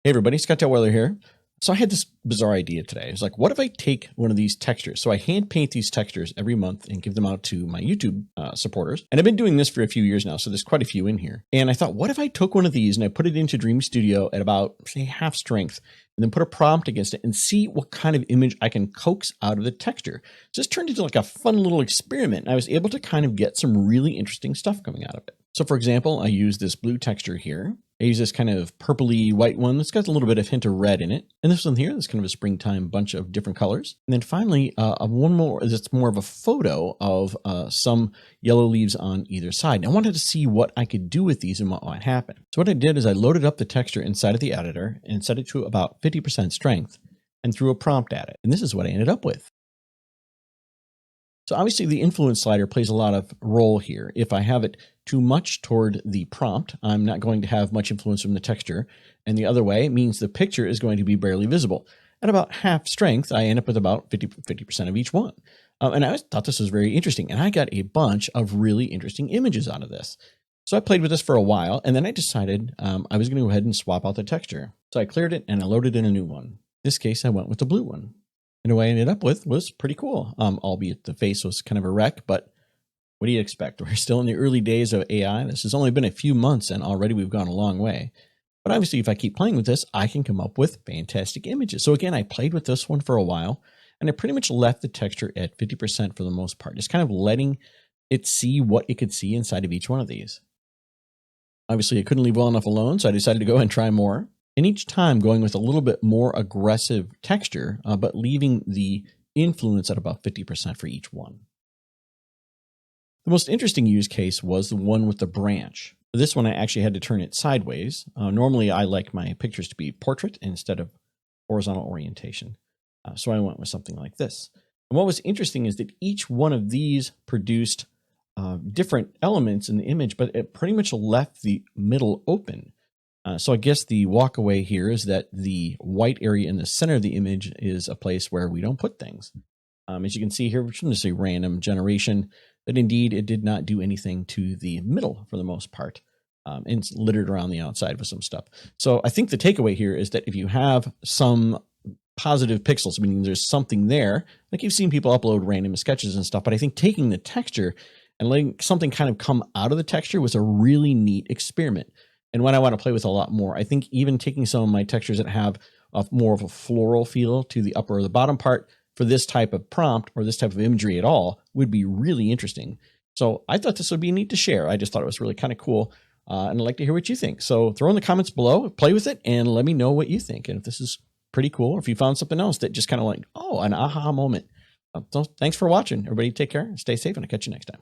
Hey everybody, Scott Weller here. So I had this bizarre idea today. It's like, what if I take one of these textures? So I hand paint these textures every month and give them out to my YouTube supporters. And I've been doing this for a few years now, so there's quite a few in here. And I thought, what if I took one of these and I put it into Dream Studio at about, say, half strength, and then put a prompt against it and see what kind of image I can coax out of the texture. Just turned into like a fun little experiment. And I was able to kind of get some really interesting stuff coming out of it. So for example, I use this blue texture here. I use this kind of purpley white one that's got a little bit of hint of red in it. And this one here, that's kind of a springtime bunch of different colors. And then finally, one more that's more of a photo of some yellow leaves on either side. And I wanted to see what I could do with these and what might happen. So what I did is I loaded up the texture inside of the editor and set it to about 50% strength and threw a prompt at it. And this is what I ended up with. So obviously the influence slider plays a lot of role here. If I have it too much toward the prompt, I'm not going to have much influence from the texture. And the other way, it means the picture is going to be barely visible. At about half strength, I end up with about 50% of each one. And I thought this was very interesting. And I got a bunch of really interesting images out of this. So I played with this for a while, and then I decided I was going to go ahead and swap out the texture. So I cleared it and I loaded in a new one. In this case, I went with the blue one. And what I ended up with was pretty cool, albeit the face was kind of a wreck, but what do you expect? We're still in the early days of AI. This has only been a few months and already we've gone a long way. But obviously, if I keep playing with this, I can come up with fantastic images. So again, I played with this one for a while and I pretty much left the texture at 50% for the most part, just kind of letting it see what it could see inside of each one of these. Obviously, I couldn't leave well enough alone, so I decided to go and try more. And each time going with a little bit more aggressive texture, but leaving the influence at about 50% for each one. The most interesting use case was the one with the branch. For this one, I actually had to turn it sideways. Normally, I like my pictures to be portrait instead of horizontal orientation. So I went with something like this. And what was interesting is that each one of these produced different elements in the image, but it pretty much left the middle open. So I guess the walkaway here is that the white area in the center of the image is a place where we don't put things. As you can see here, which is a random generation, but indeed it did not do anything to the middle for the most part. And it's littered around the outside with some stuff. So I think the takeaway here is that if you have some positive pixels, meaning there's something there, like you've seen people upload random sketches and stuff, but I think taking the texture and letting something kind of come out of the texture was a really neat experiment. And when I want to play with a lot more, I think even taking some of my textures that have more of a floral feel to the upper or the bottom part for this type of prompt or this type of imagery at all would be really interesting. So I thought this would be neat to share. I just thought it was really kind of cool. And I'd like to hear what you think. So throw in the comments below, play with it, and let me know what you think. And if this is pretty cool, or if you found something else that just kind of like, oh, an aha moment. So thanks for watching. Everybody take care, stay safe, and I'll catch you next time.